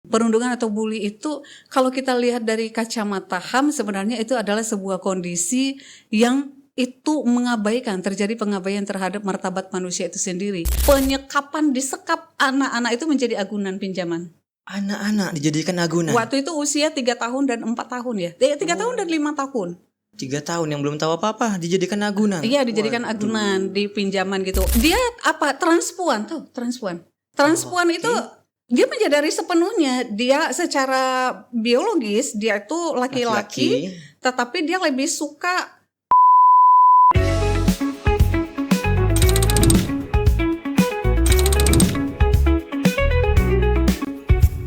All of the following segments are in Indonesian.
Perundungan atau bully itu kalau kita lihat dari kacamata HAM sebenarnya itu adalah sebuah kondisi yang itu mengabaikan, terjadi pengabaian terhadap martabat manusia itu sendiri. Penyekapan disekap anak-anak itu menjadi agunan pinjaman. Anak-anak dijadikan agunan. Waktu itu usia 3 tahun dan 4 tahun ya. 3 tahun dan 5 tahun. 3 tahun yang belum tahu apa-apa dijadikan agunan. Iya, dijadikan agunan di pinjaman gitu. Dia apa? Transpuan, tuh, transpuan. Transpuan itu dia menyadari sepenuhnya dia secara biologis dia itu laki-laki, tetapi dia lebih suka.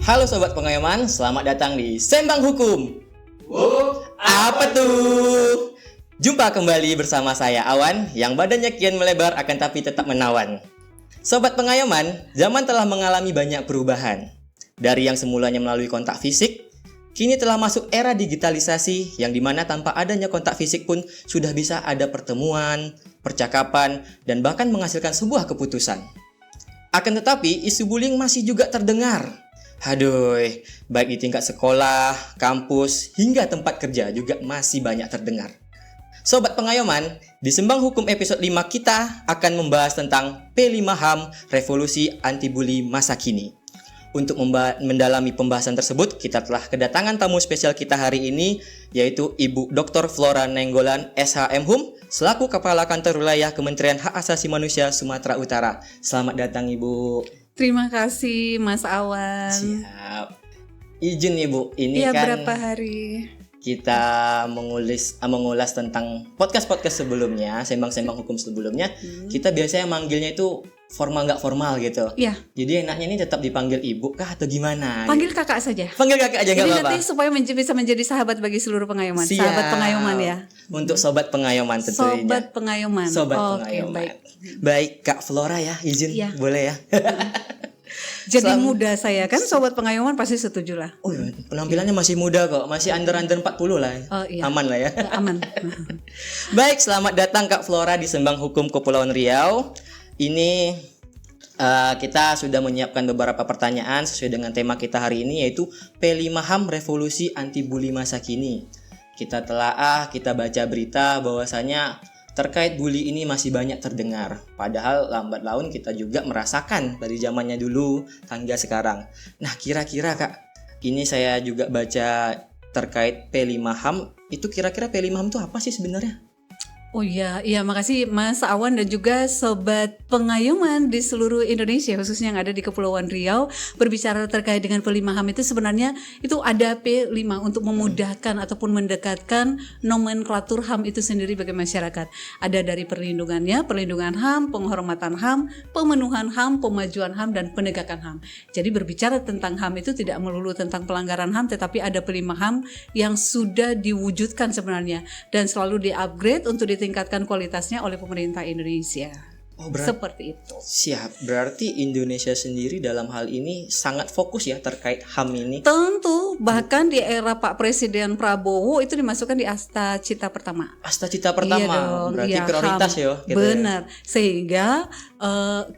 Halo Sobat Pengayoman, selamat datang di Sembang Hukum. Apa tuh? Jumpa kembali bersama saya Awan, yang badannya kian melebar akan tapi tetap menawan. Sobat Pengayoman, zaman telah mengalami banyak perubahan. Dari yang semulanya melalui kontak fisik, kini telah masuk era digitalisasi yang dimana tanpa adanya kontak fisik pun sudah bisa ada pertemuan, percakapan, dan bahkan menghasilkan sebuah keputusan. Akan tetapi, isu bullying masih juga terdengar. Aduh, baik di tingkat sekolah, kampus, hingga tempat kerja juga masih banyak terdengar. Sobat Pengayoman, di Sembang Hukum episode 5 kita akan membahas tentang P5HAM Revolusi Anti-Bully Masa Kini. Untuk mendalami pembahasan tersebut, kita telah kedatangan tamu spesial kita hari ini, yaitu Ibu Dr. Flora Nainggolan, SHM HUM, selaku Kepala Kantor Wilayah Kementerian Hak Asasi Manusia Sumatera Utara. Selamat datang Ibu. Terima kasih Mas Awan. Siap. Izin Ibu, ini ya, kan berapa hari kita mengulas tentang podcast-podcast sebelumnya, sembang-sembang hukum sebelumnya. Kita biasanya manggilnya itu formal nggak formal gitu. Iya. Jadi enaknya ini tetap dipanggil Ibu kah atau gimana? Panggil kakak saja. Panggil kakak aja nggak Jadi apa-apa. nanti supaya bisa menjadi sahabat bagi seluruh pengayoman. Siap. Sahabat pengayoman ya. Untuk Sobat Pengayoman tentunya. Sobat pengayoman. Sobat Oke, Pengayoman. baik. Baik Kak Flora ya, izin Iya. boleh ya. Jadi muda saya kan Sobat Pengayoman pasti setuju lah. Oh iya, penampilannya masih muda kok, masih under 40 lah. Oh, iya. Aman lah ya. Aman. Baik, selamat datang Kak Flora di Sembang Hukum Kepulauan Riau. Ini kita sudah menyiapkan beberapa pertanyaan sesuai dengan tema kita hari ini, yaitu P5HAM Revolusi Anti-Bully Masa Kini. Kita telaah, kita baca berita bahwasanya terkait bully ini masih banyak terdengar. Padahal lambat laun kita juga merasakan dari zamannya dulu hingga sekarang. Nah, kira-kira Kak, ini saya juga baca terkait P5HAM. Itu kira-kira P5HAM itu apa sih sebenarnya? Oh iya, makasih Mas Awan dan juga Sobat Pengayoman di seluruh Indonesia, khususnya yang ada di Kepulauan Riau. Berbicara terkait dengan P5HAM itu sebenarnya itu ada P5 untuk memudahkan ataupun mendekatkan nomenklatur HAM itu sendiri bagi masyarakat. Ada dari perlindungannya, perlindungan HAM, penghormatan HAM, pemenuhan HAM, pemajuan HAM, dan penegakan HAM. Jadi berbicara tentang HAM itu tidak melulu tentang pelanggaran HAM, tetapi ada P5HAM yang sudah diwujudkan sebenarnya dan selalu di-upgrade untuk ditingkatkan kualitasnya oleh pemerintah Indonesia. Seperti itu. Siap, berarti Indonesia sendiri dalam hal ini sangat fokus ya terkait HAM ini. Tentu, bahkan di era Pak Presiden Prabowo itu dimasukkan di Asta Cita Pertama. Asta Cita Pertama, Iya dong, berarti iya, prioritas HAM. ya. Gitu benar, sehingga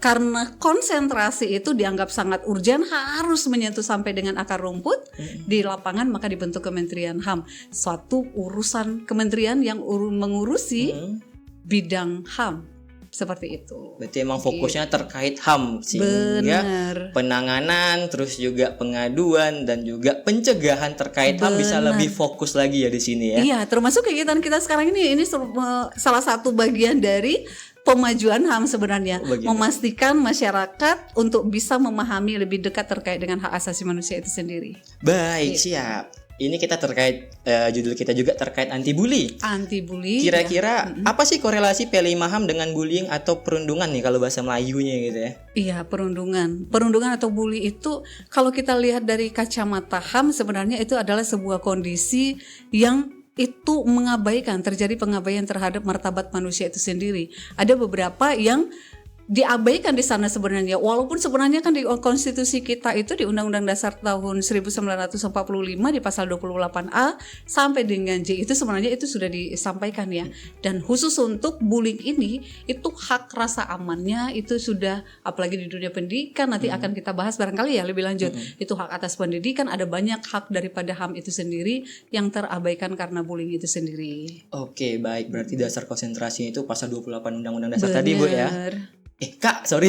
karena konsentrasi itu dianggap sangat urgent, harus menyentuh sampai dengan akar rumput di lapangan, maka dibentuk Kementerian HAM. Suatu urusan kementerian yang mengurusi bidang HAM. Seperti itu. Berarti emang fokusnya terkait HAM, sehingga Benar. penanganan, terus juga pengaduan dan juga pencegahan terkait HAM bisa lebih fokus lagi ya di sini ya. Iya, termasuk kegiatan kita sekarang ini salah satu bagian dari pemajuan HAM sebenarnya, memastikan masyarakat untuk bisa memahami lebih dekat terkait dengan hak asasi manusia itu sendiri. Baik, siap. Ini kita terkait judul kita juga terkait anti-bully. Anti-bully. Kira-kira apa sih korelasi P5HAM dengan bullying atau perundungan nih kalau bahasa Melayunya gitu ya? Iya, perundungan. Perundungan atau bully itu kalau kita lihat dari kacamata HAM sebenarnya itu adalah sebuah kondisi yang itu mengabaikan, terjadi pengabaian terhadap martabat manusia itu sendiri. Ada beberapa yang diabaikan di sana sebenarnya. Walaupun sebenarnya kan di konstitusi kita itu di Undang-Undang Dasar tahun 1945 di pasal 28A sampai dengan J itu sebenarnya itu sudah disampaikan ya. Dan khusus untuk bullying ini itu hak rasa amannya itu sudah, apalagi di dunia pendidikan nanti akan kita bahas barangkali ya lebih lanjut. Itu hak atas pendidikan, ada banyak hak daripada HAM itu sendiri yang terabaikan karena bullying itu sendiri. Oke, baik. Berarti dasar konsentrasi itu pasal 28 Undang-Undang Dasar tadi, Bu ya. Kak, sorry.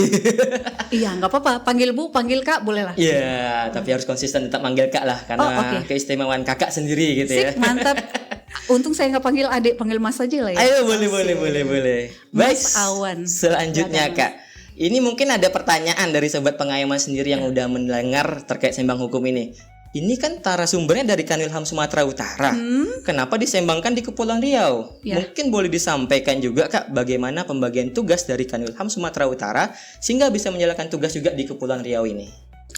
Iya, nggak apa-apa. Panggil Bu, panggil Kak, boleh lah. Iya, tapi harus konsisten tetap manggil Kak lah, karena keistimewaan Kakak sendiri gitu ya. Sip, mantap. Untung saya nggak panggil adik, panggil Mas aja lah ya. Ayo, boleh. Baik, Mas Awan. selanjutnya Kak. Ini mungkin ada pertanyaan dari sobat pengayoman sendiri yang udah mendengar terkait Sembang Hukum ini. Ini kan narasumbernya dari Kanwil HAM Sumatera Utara. Kenapa disembangkan di Kepulauan Riau? Ya. Mungkin boleh disampaikan juga Kak, bagaimana pembagian tugas dari Kanwil HAM Sumatera Utara sehingga bisa menjalankan tugas juga di Kepulauan Riau ini.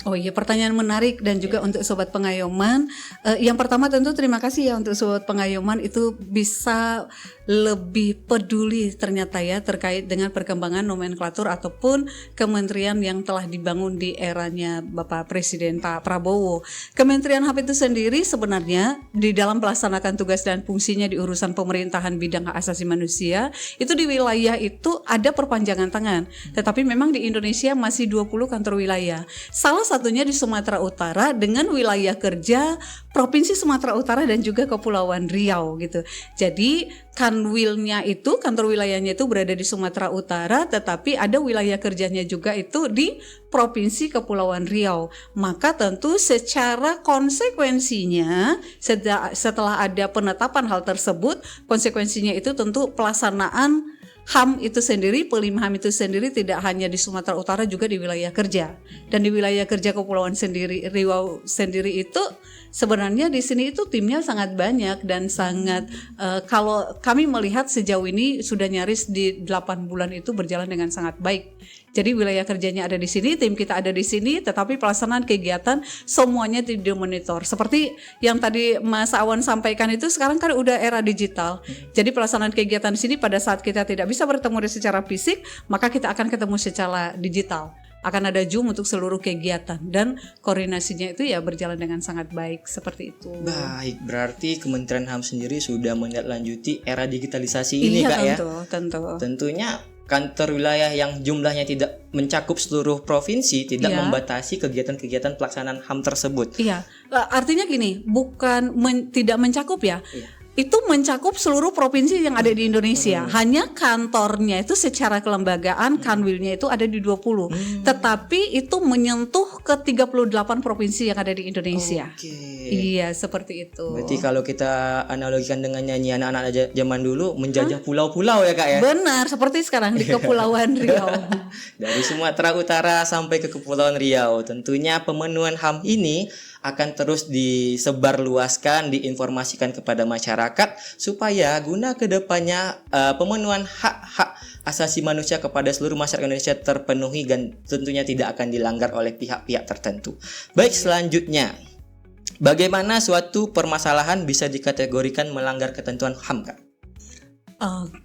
Oh iya, pertanyaan menarik dan juga untuk sobat pengayoman. Yang pertama tentu terima kasih ya untuk sobat pengayoman itu bisa lebih peduli ternyata ya terkait dengan perkembangan nomenklatur ataupun kementerian yang telah dibangun di eranya Bapak Presiden Pak Prabowo. Kementerian HAM itu sendiri sebenarnya di dalam melaksanakan tugas dan fungsinya di urusan pemerintahan bidang hak asasi manusia itu di wilayah itu ada perpanjangan tangan. Tetapi memang di Indonesia masih 20 kantor wilayah. Salah satunya di Sumatera Utara dengan wilayah kerja Provinsi Sumatera Utara dan juga Kepulauan Riau gitu. Jadi kanwilnya itu, kantor wilayahnya itu berada di Sumatera Utara, tetapi ada wilayah kerjanya juga itu di Provinsi Kepulauan Riau. Maka tentu secara konsekuensinya setelah ada penetapan hal tersebut, konsekuensinya itu tentu pelaksanaan HAM itu sendiri, P5 HAM itu sendiri tidak hanya di Sumatera Utara juga di wilayah kerja. Dan di wilayah kerja Kepulauan sendiri, Riau sendiri itu sebenarnya di sini itu timnya sangat banyak dan sangat kalau kami melihat sejauh ini sudah nyaris di 8 bulan itu berjalan dengan sangat baik. Jadi wilayah kerjanya ada di sini, tim kita ada di sini, tetapi pelaksanaan kegiatan semuanya dimonitor. Seperti yang tadi Mas Awan sampaikan itu sekarang kan udah era digital. Jadi pelaksanaan kegiatan di sini pada saat kita tidak bisa bertemu secara fisik, maka kita akan ketemu secara digital. Akan ada Zoom untuk seluruh kegiatan dan koordinasinya itu ya berjalan dengan sangat baik seperti itu. Baik, berarti Kementerian HAM sendiri sudah menindaklanjuti era digitalisasi ini Kak ya. Tentu. Tentunya kantor wilayah yang jumlahnya tidak mencakup seluruh provinsi tidak membatasi kegiatan-kegiatan pelaksanaan HAM tersebut. Iya, artinya gini, bukan tidak mencakup ya. Itu mencakup seluruh provinsi yang ada di Indonesia. Hanya kantornya itu secara kelembagaan kanwilnya itu ada di 20. Tetapi itu menyentuh ke 38 provinsi yang ada di Indonesia. Iya, seperti itu. Berarti kalau kita analogikan dengan nyanyi anak-anak zaman dulu menjajah pulau-pulau ya Kak ya. Benar, seperti sekarang di Kepulauan Riau. Dari Sumatera Utara sampai ke Kepulauan Riau. Tentunya pemenuhan HAM ini akan terus disebarluaskan, diinformasikan kepada masyarakat supaya guna kedepannya pemenuhan hak-hak asasi manusia kepada seluruh masyarakat Indonesia terpenuhi dan tentunya tidak akan dilanggar oleh pihak-pihak tertentu. Baik, selanjutnya, bagaimana suatu permasalahan bisa dikategorikan melanggar ketentuan HAM, Kak?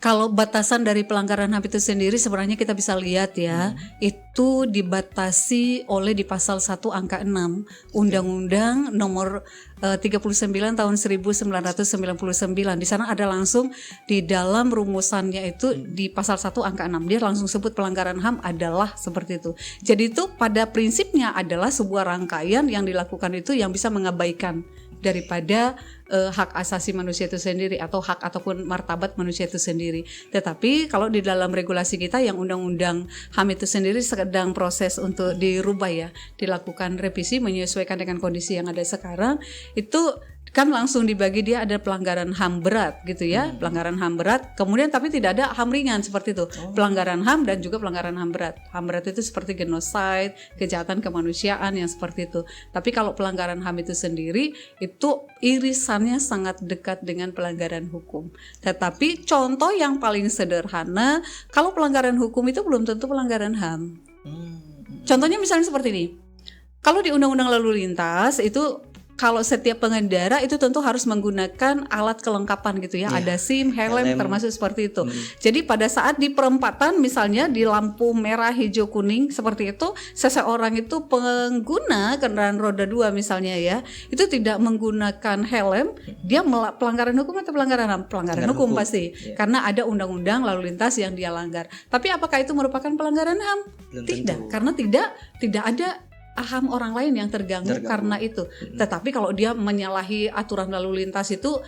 Kalau batasan dari pelanggaran HAM itu sendiri sebenarnya kita bisa lihat ya, itu dibatasi oleh di pasal 1 angka 6 Undang-Undang nomor 39 tahun 1999. Di sana ada langsung di dalam rumusannya itu di pasal 1 angka 6 dia langsung sebut pelanggaran HAM adalah seperti itu. Jadi itu pada prinsipnya adalah sebuah rangkaian yang dilakukan itu yang bisa mengabaikan daripada hak asasi manusia itu sendiri atau hak ataupun martabat manusia itu sendiri. Tetapi kalau di dalam regulasi kita yang undang-undang HAM itu sendiri sedang proses untuk dirubah ya, dilakukan revisi menyesuaikan dengan kondisi yang ada sekarang, itu kan langsung dibagi dia ada pelanggaran HAM berat gitu ya, pelanggaran HAM berat, kemudian tapi tidak ada HAM ringan seperti itu, pelanggaran HAM dan juga pelanggaran HAM berat. HAM berat itu seperti genocide, kejahatan kemanusiaan yang seperti itu. Tapi kalau pelanggaran HAM itu sendiri itu irisannya sangat dekat dengan pelanggaran hukum. Tetapi contoh yang paling sederhana, kalau pelanggaran hukum itu belum tentu pelanggaran HAM. Contohnya misalnya seperti ini, kalau di Undang-Undang Lalu Lintas itu kalau setiap pengendara itu tentu harus menggunakan alat kelengkapan gitu ya. Ada SIM, helm termasuk seperti itu. Jadi pada saat di perempatan misalnya di lampu merah, hijau, kuning seperti itu, seseorang itu pengguna kendaraan roda 2 misalnya ya, itu tidak menggunakan helm, dia pelanggaran hukum atau pelanggaran HAM? Pelanggaran hukum pasti. Karena ada undang-undang lalu lintas yang dia langgar. Tapi apakah itu merupakan pelanggaran HAM? Tidak, karena tidak ada HAM orang lain yang terganggu karena itu. Tetapi kalau dia menyalahi aturan lalu lintas itu,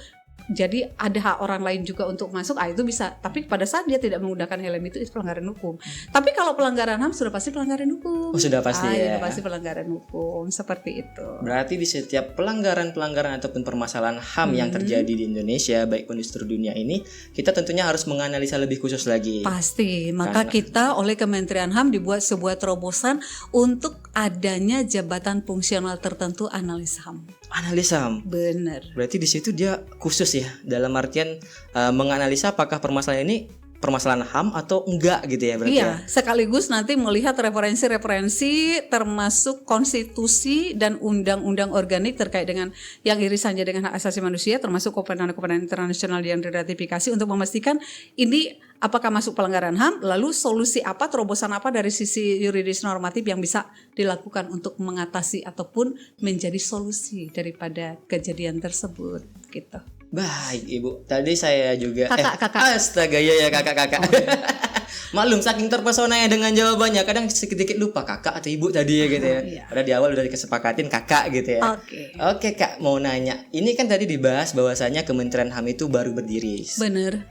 jadi ada hak orang lain juga untuk masuk, itu bisa. Tapi pada saat dia tidak menggunakan helm itu pelanggaran hukum. Tapi kalau pelanggaran HAM sudah pasti pelanggaran hukum. Oh, sudah pasti ya. Sudah pasti pelanggaran hukum seperti itu. Berarti di setiap pelanggaran ataupun permasalahan HAM yang terjadi di Indonesia, baik pun di seluruh dunia ini, kita tentunya harus menganalisa lebih khusus lagi. Pasti. Maka kita oleh Kementerian HAM dibuat sebuah terobosan untuk adanya jabatan fungsional tertentu analis HAM. Analis HAM. Benar. Berarti di situ dia khusus ya, dalam artian menganalisa apakah permasalahan ini permasalahan HAM atau enggak gitu ya berarti. Iya, sekaligus nanti melihat referensi-referensi termasuk konstitusi dan undang-undang organik terkait dengan yang irisannya dengan hak asasi manusia, termasuk kovenant-kovenant internasional yang diratifikasi untuk memastikan ini apakah masuk pelanggaran HAM, lalu solusi apa, terobosan apa dari sisi yuridis normatif yang bisa dilakukan untuk mengatasi ataupun menjadi solusi daripada kejadian tersebut gitu. Baik Ibu, tadi saya juga Kakak. Astaga ya kakak. Maklum saking terpesona dengan jawabannya, kadang sedikit lupa kakak atau ibu tadi ya gitu ya. Iya. Padahal di awal udah dikesepakatin kakak gitu ya. Oke Kak, mau nanya. Ini kan tadi dibahas bahwasanya Kementerian HAM itu baru berdiri. Bener.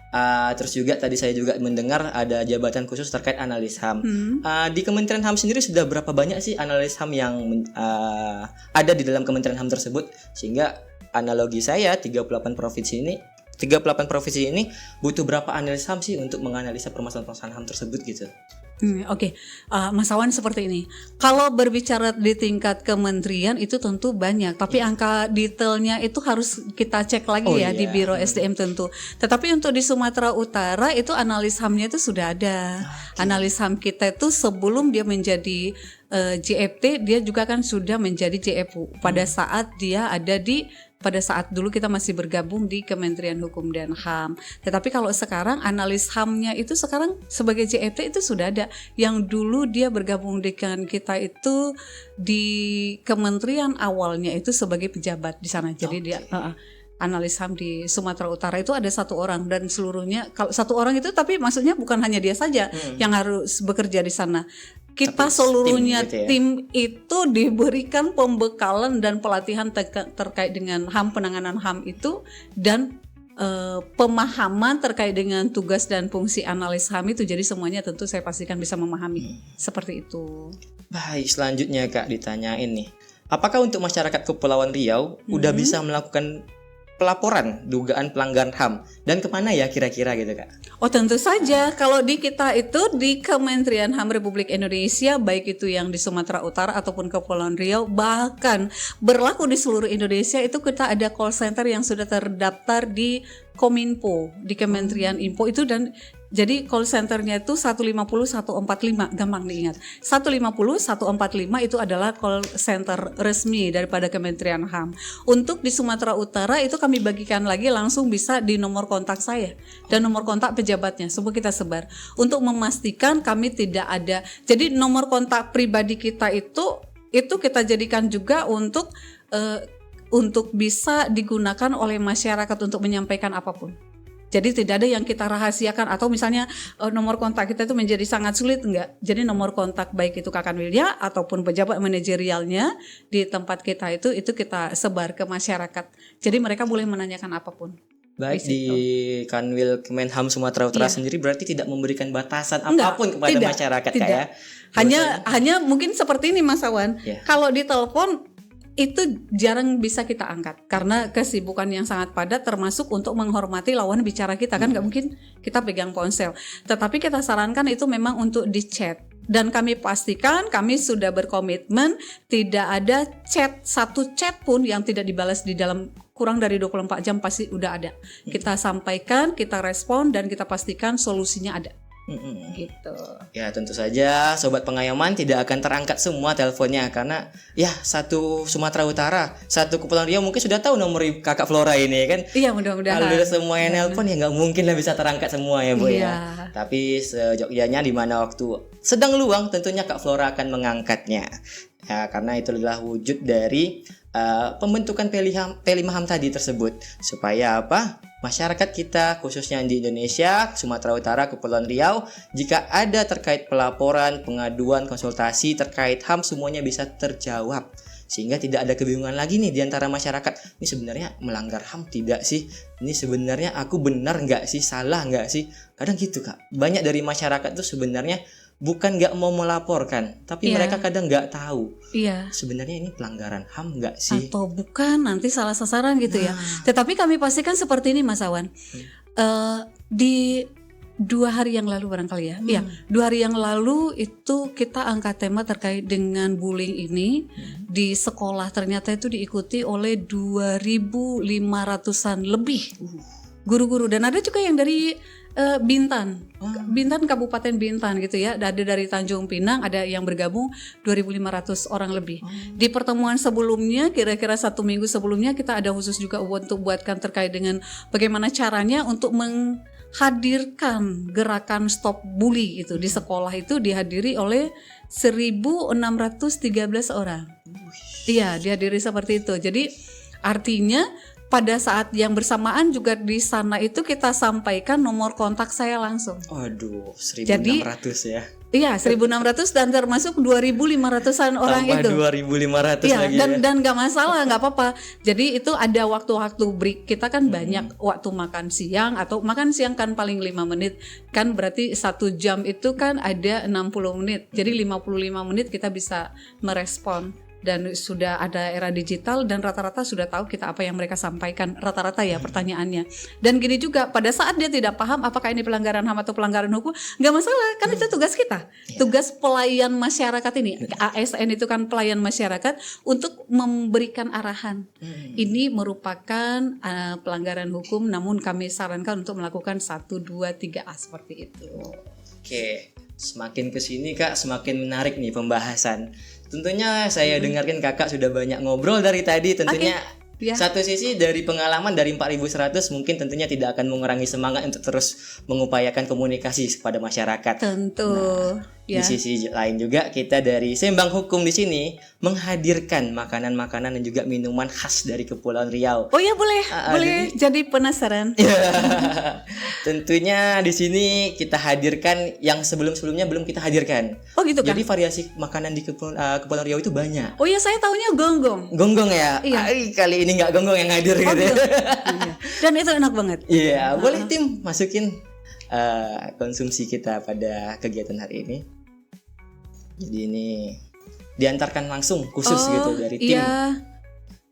Terus juga tadi saya juga mendengar ada jabatan khusus terkait analis HAM. Di Kementerian HAM sendiri sudah berapa banyak sih analis HAM yang ada di dalam Kementerian HAM tersebut? Sehingga analogi saya 38 provinsi ini butuh berapa analis HAM sih untuk menganalisa permasalahan HAM tersebut gitu? Oke. Mas Awan seperti ini. Kalau berbicara di tingkat kementerian itu tentu banyak, tapi angka detailnya itu harus kita cek lagi di Biro SDM tentu. Tetapi untuk di Sumatera Utara itu analis HAM-nya itu sudah ada. Analis HAM kita itu sebelum dia menjadi JFT, dia juga kan sudah menjadi JFU pada saat dia ada pada saat dulu kita masih bergabung di Kementerian Hukum dan HAM. Tetapi kalau sekarang analis HAM-nya itu sekarang sebagai JFT itu sudah ada. Yang dulu dia bergabung dengan kita itu di kementerian awalnya itu sebagai pejabat di sana. Jadi dia analis HAM di Sumatera Utara itu ada 1 orang dan seluruhnya kalau 1 orang itu tapi maksudnya bukan hanya dia saja yang harus bekerja di sana. Kita seluruhnya tim itu diberikan pembekalan dan pelatihan terkait dengan HAM, penanganan HAM itu dan pemahaman terkait dengan tugas dan fungsi analis HAM itu. Jadi semuanya tentu saya pastikan bisa memahami seperti itu. Baik, selanjutnya Kak ditanyain nih. Apakah untuk masyarakat Kepulauan Riau udah bisa melakukan pelaporan dugaan pelanggaran HAM dan kemana ya kira-kira gitu Kak? Oh tentu saja, kalau di kita itu di Kementerian HAM Republik Indonesia, baik itu yang di Sumatera Utara ataupun Kepulauan Riau, bahkan berlaku di seluruh Indonesia, itu kita ada call center yang sudah terdaftar di Kominfo, di Kementerian Info itu. Dan jadi call centernya itu 150 145, gampang diingat. 150 145 itu adalah call center resmi daripada Kementerian HAM. Untuk di Sumatera Utara itu kami bagikan lagi langsung bisa di nomor kontak saya dan nomor kontak pejabatnya, semua kita sebar untuk memastikan kami tidak ada. Jadi nomor kontak pribadi kita itu kita jadikan juga untuk bisa digunakan oleh masyarakat untuk menyampaikan apapun. Jadi tidak ada yang kita rahasiakan atau misalnya nomor kontak kita itu menjadi sangat sulit, enggak. Jadi nomor kontak baik itu Kakan Wilya ataupun pejabat manajerialnya di tempat kita itu kita sebar ke masyarakat. Jadi mereka boleh menanyakan apapun. Baik, di Kanwil Kemenham Sumatera Utara sendiri berarti tidak memberikan batasan apapun kepada masyarakat Kak ya. Hanya mungkin seperti ini Mas Awan. Kalau di telepon itu jarang bisa kita angkat karena kesibukan yang sangat padat, termasuk untuk menghormati lawan bicara kita kan nggak mungkin kita pegang ponsel. Tetapi kita sarankan itu memang untuk di chat, dan kami pastikan kami sudah berkomitmen tidak ada satu chat pun yang tidak dibalas di dalam kurang dari 24 jam pasti udah ada. Kita sampaikan, kita respon, dan kita pastikan solusinya ada. Gitu. Ya tentu saja Sobat Pengayoman tidak akan terangkat semua teleponnya karena ya satu Sumatera Utara, satu Kepulauan Riau mungkin sudah tahu nomor Kakak Flora ini kan. Iya, mudah-mudahan. Kalau semua yang nelpon ya nggak mungkin lah bisa terangkat semua ya Bu Iya. ya. Tapi sejogjanya di mana waktu sedang luang tentunya Kak Flora akan mengangkatnya. Ya, karena itu adalah wujud dari pembentukan P5HAM tadi tersebut supaya apa? Masyarakat kita khususnya di Indonesia, Sumatera Utara, Kepulauan Riau, jika ada terkait pelaporan, pengaduan, konsultasi terkait HAM semuanya bisa terjawab. Sehingga tidak ada kebingungan lagi nih di antara masyarakat. Ini sebenarnya melanggar HAM tidak sih? Ini sebenarnya aku benar nggak sih? Salah nggak sih? Kadang gitu Kak. Banyak dari masyarakat tuh sebenarnya bukan nggak mau melaporkan, tapi mereka kadang nggak tahu. Iya. Sebenarnya ini pelanggaran HAM nggak sih? Atau bukan, nanti salah sasaran gitu ya. Tetapi kami pastikan seperti ini Mas Awan. Di 2 hari yang lalu barangkali ya. Iya, 2 hari yang lalu itu kita angkat tema terkait dengan bullying ini di sekolah. Ternyata itu diikuti oleh 2.500-an lebih guru-guru, dan ada juga yang dari Bintan, Bintan, Kabupaten Bintan gitu ya. Ada dari Tanjung Pinang, ada yang bergabung 2.500 orang lebih. Di pertemuan sebelumnya, kira-kira 1 minggu sebelumnya, kita ada khusus juga untuk buatkan terkait dengan bagaimana caranya untuk menghadirkan gerakan Stop Bully itu di sekolah. Itu dihadiri oleh 1.613 orang. Iya, dihadiri seperti itu. Jadi artinya pada saat yang bersamaan juga di sana itu kita sampaikan nomor kontak saya langsung. Waduh, 1.600 ya. Iya, 1.600 dan termasuk 2.500-an orang tambah itu. 2.500 ya, lagi dan nggak masalah, nggak apa-apa. Jadi itu ada waktu-waktu break. Kita kan banyak waktu makan siang, atau makan siang kan paling 5 menit. Kan berarti 1 jam itu kan ada 60 menit. Jadi 55 menit kita bisa merespon. Dan sudah ada era digital dan rata-rata sudah tahu kita apa yang mereka sampaikan, rata-rata ya pertanyaannya. Dan gini juga, pada saat dia tidak paham apakah ini pelanggaran HAM atau pelanggaran hukum, nggak masalah, kan itu tugas kita, tugas pelayan masyarakat ini. ASN itu kan pelayan masyarakat untuk memberikan arahan. Ini merupakan pelanggaran hukum, namun kami sarankan untuk melakukan 1, 2, 3A seperti itu. Oke, semakin kesini Kak, semakin menarik nih pembahasan. Tentunya saya dengarkan Kakak sudah banyak ngobrol dari tadi. Tentunya satu sisi dari pengalaman dari 4.100 mungkin tentunya tidak akan mengurangi semangat untuk terus mengupayakan komunikasi kepada masyarakat. Tentu. Di sisi lain juga kita dari Sembang Hukum di sini menghadirkan makanan-makanan dan juga minuman khas dari Kepulauan Riau. Oh ya, boleh, jadi penasaran. Tentunya di sini kita hadirkan yang sebelum-sebelumnya belum kita hadirkan. Oh gitu kan? Jadi variasi makanan di Kepulauan Riau itu banyak. Oh ya, saya taunya gonggong. Gonggong ya? Iya. Kali ini nggak gonggong yang hadir gitu ya. Dan itu enak banget. Iya, boleh tim masukin konsumsi kita pada kegiatan hari ini. Jadi ini diantarkan langsung khusus gitu dari tim. Iya.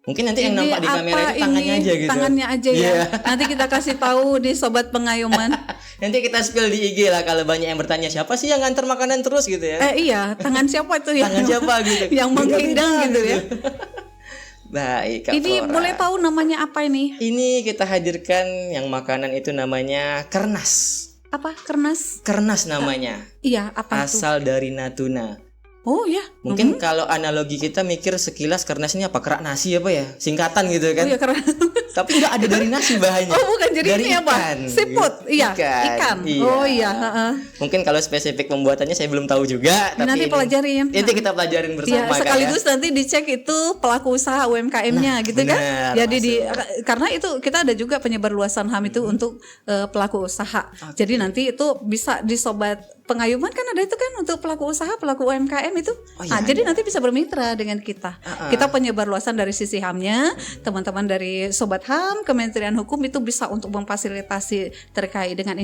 Mungkin nanti yang Ini nampak di kamera itu tangannya aja gitu. Tangannya aja ya. Nanti kita kasih tahu di Sobat Pengayoman. Nanti kita spill di IG lah kalau banyak yang bertanya siapa sih yang nganter makanan terus gitu ya. Iya, tangan siapa itu ya? Tangan siapa gitu. Yang menghidang gitu ya. Baik, Kak Ini Flora. boleh tahu namanya apa ini? Ini kita hadirkan yang makanan itu namanya kernas. Apa? Kernas? Kernas namanya. Iya, apa itu? Asal dari Natuna. Oh ya. Mungkin kalau analogi kita mikir sekilas kernas ini apa, kerak nasi apa ya? Singkatan gitu kan. Oh ya, kernas. Tapi enggak ada dari nasi bahannya. Oh bukan, jadi dari ini apa? ikan. Seafood. Iya, ikan. Iya. Oh iya, Mungkin kalau spesifik pembuatannya saya belum tahu juga, tapi nanti pelajarin. Itu kita pelajarin bersama. Iya, sekaligus nanti dicek itu pelaku usaha UMKM-nya gitu kan. Jadi karena itu kita ada juga penyebarluasan HAM itu untuk pelaku usaha. Jadi nanti itu bisa di Sobat Pengayoman kan ada itu kan untuk pelaku usaha, pelaku UMKM itu. Jadi nanti bisa bermitra dengan kita. Kita penyebarluasan dari sisi HAM-nya, teman-teman dari Sobat HAM, Kementerian Hukum itu bisa untuk memfasilitasi terkait dengan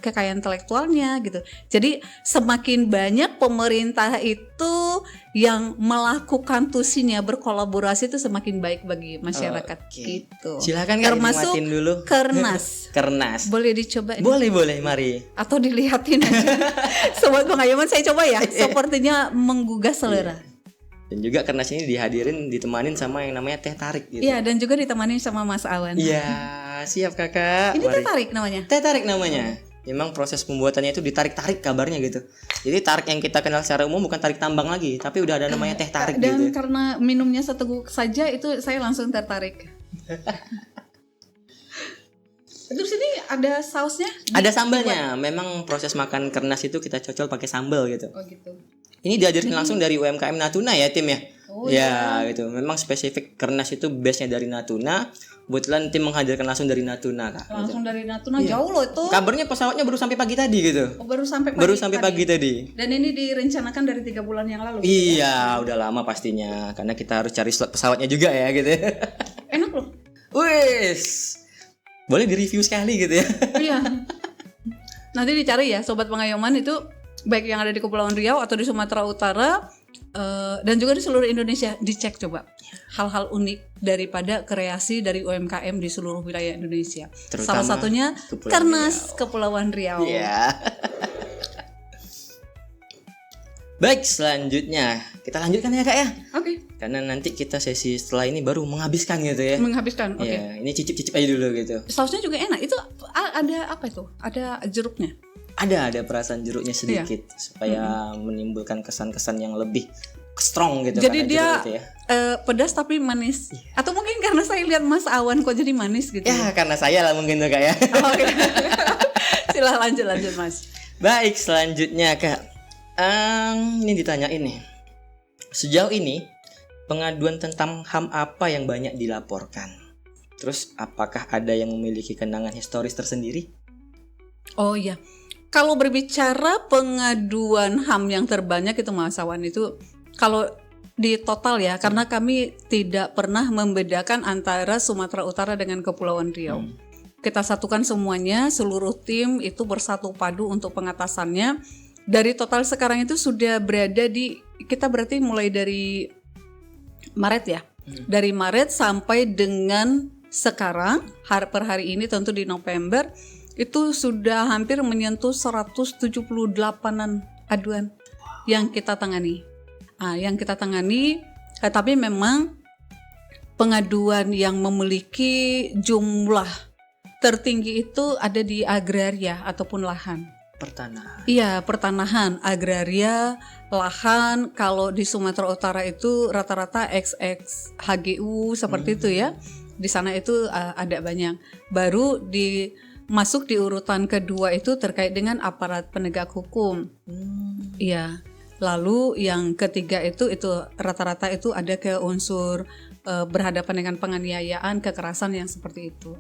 kekayaan intelektualnya gitu. Jadi semakin banyak pemerintah itu yang melakukan tusinya berkolaborasi itu semakin baik bagi masyarakat gitu. Silakan Kak, termasuk nikmatin dulu. Kernas. Kernas. Boleh dicoba ini? Boleh, mari. Atau dilihatin aja. Sobat Pengayoman saya coba ya. Sepertinya menggugah selera. Dan juga kernas ini dihadirin ditemanin sama yang namanya teh tarik gitu. Iya, dan juga ditemani sama Mas Awan. Iya, siap Kakak. Ini teh tarik namanya. Teh tarik namanya. memang proses pembuatannya itu ditarik-tarik kabarnya gitu. Jadi tarik yang kita kenal secara umum bukan tarik tambang lagi, tapi udah ada namanya teh tarik Dan gitu. karena minumnya seteguk saja itu saya langsung tertarik. Terus ini ada sausnya? Ada sambalnya. Memang proses makan kernas itu kita cocol pakai sambal gitu. Oh gitu. Ini diajarin langsung dari UMKM Natuna ya tim ya. Oh, ya gitu. Memang spesifik kernas itu base-nya dari Natuna. Kebetulan tim menghadirkan langsung dari Natuna Kak. Langsung dari Natuna jauh loh itu. Kabarnya pesawatnya baru sampai pagi tadi gitu. Oh, baru sampai pagi. Baru sampai pagi tadi. Dan ini direncanakan dari 3 bulan yang lalu. Iya, udah lama pastinya. Karena kita harus cari slot pesawatnya juga ya gitu. Enak loh. Wes. Boleh di-review sekali gitu ya. Iya. Nanti dicari ya sobat pengayoman itu baik yang ada di Kepulauan Riau atau di Sumatera Utara dan juga di seluruh Indonesia, dicek coba hal-hal unik daripada kreasi dari UMKM di seluruh wilayah Indonesia. Terutama salah satunya Kernas Kepulauan Riau. Iya. Baik, selanjutnya kita lanjutkan ya Kak ya. Oke. Karena nanti kita sesi setelah ini baru menghabiskan gitu ya. Menghabiskan. Oke. Ya, ini cicip-cicip aja dulu gitu. Sausnya juga enak. Itu ada apa itu? Ada jeruknya. Ada perasaan jeruknya sedikit supaya menimbulkan kesan-kesan yang lebih strong gitu. Jadi karena dia jeruk itu ya. pedas tapi manis. Atau mungkin karena saya lihat Mas Awan kok jadi manis gitu. Ya, karena saya lah mungkin tuh Kak ya. Oke. Silahkan lanjut Mas. Baik, selanjutnya Kak. Ini ditanyain nih. Sejauh ini pengaduan tentang HAM apa yang banyak dilaporkan? Terus apakah ada yang memiliki kenangan historis tersendiri? Oh iya. Kalau berbicara pengaduan HAM yang terbanyak itu Mas Awan itu kalau di total ya, karena kami tidak pernah membedakan antara Sumatera Utara dengan Kepulauan Riau. Kita satukan semuanya, seluruh tim itu bersatu padu untuk pengatasannya. Dari total sekarang itu sudah berada di, kita berarti mulai dari Maret ya. Dari Maret sampai dengan sekarang, per hari ini tentu di November, itu sudah hampir menyentuh 178-an aduan yang kita tangani. Tapi memang pengaduan yang memiliki jumlah tertinggi itu ada di agraria ataupun lahan. Pertanahan. Iya, pertanahan, agraria, lahan. Kalau di Sumatera Utara itu rata-rata XX HGU seperti itu ya. Di sana itu ada banyak. Baru masuk di urutan kedua itu terkait dengan aparat penegak hukum. Iya. Lalu yang ketiga itu rata-rata itu ada ke unsur berhadapan dengan penganiayaan, kekerasan yang seperti itu.